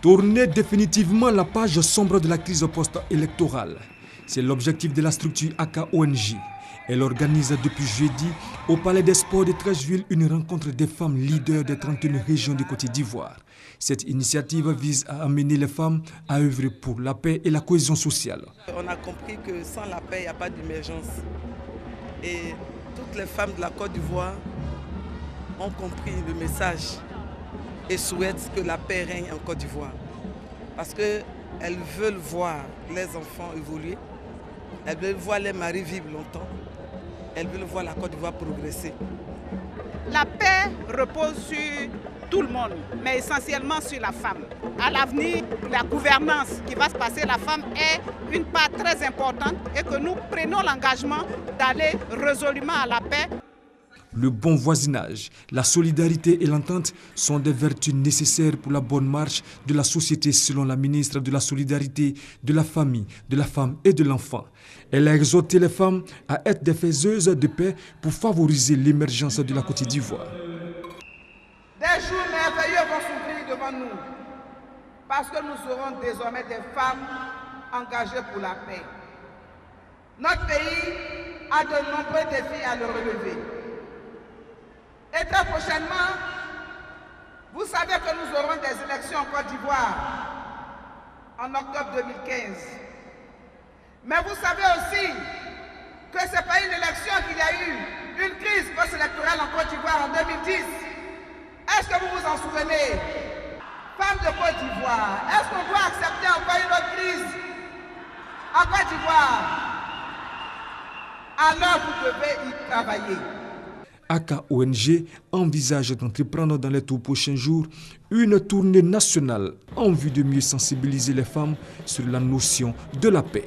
Tourner définitivement la page sombre de la crise post-électorale. C'est l'objectif de la structure AKONG. Elle organise depuis jeudi au Palais des Sports de Treichville une rencontre des femmes leaders des 31 régions de Côte d'Ivoire. Cette initiative vise à amener les femmes à œuvrer pour la paix et la cohésion sociale. On a compris que sans la paix, il n'y a pas d'émergence. Et toutes les femmes de la Côte d'Ivoire ont compris le message et souhaitent que la paix règne en Côte d'Ivoire. Parce qu'elles veulent voir les enfants évoluer, elles veulent voir les maris vivre longtemps, elles veulent voir la Côte d'Ivoire progresser. La paix repose sur tout le monde, mais essentiellement sur la femme. À l'avenir, la gouvernance qui va se passer, la femme est une part très importante et que nous prenons l'engagement d'aller résolument à la paix. Le bon voisinage, la solidarité et l'entente sont des vertus nécessaires pour la bonne marche de la société selon la ministre de la Solidarité, de la Famille, de la Femme et de l'Enfant. Elle a exhorté les femmes à être des faiseuses de paix pour favoriser l'émergence de la Côte d'Ivoire. Des jours merveilleux vont s'ouvrir devant nous parce que nous serons désormais des femmes engagées pour la paix. Notre pays a de nombreux défis à le relever. Et très prochainement, vous savez que nous aurons des élections en Côte d'Ivoire en octobre 2015. Mais vous savez aussi que ce n'est pas une élection qu'il y a eu, une crise post-électorale en Côte d'Ivoire en 2010. Est-ce que vous vous en souvenez? Femmes de Côte d'Ivoire, est-ce qu'on doit accepter encore une autre crise en Côte d'Ivoire? Alors vous devez y travailler. AKONG envisage d'entreprendre dans les tout prochains jours une tournée nationale en vue de mieux sensibiliser les femmes sur la notion de la paix.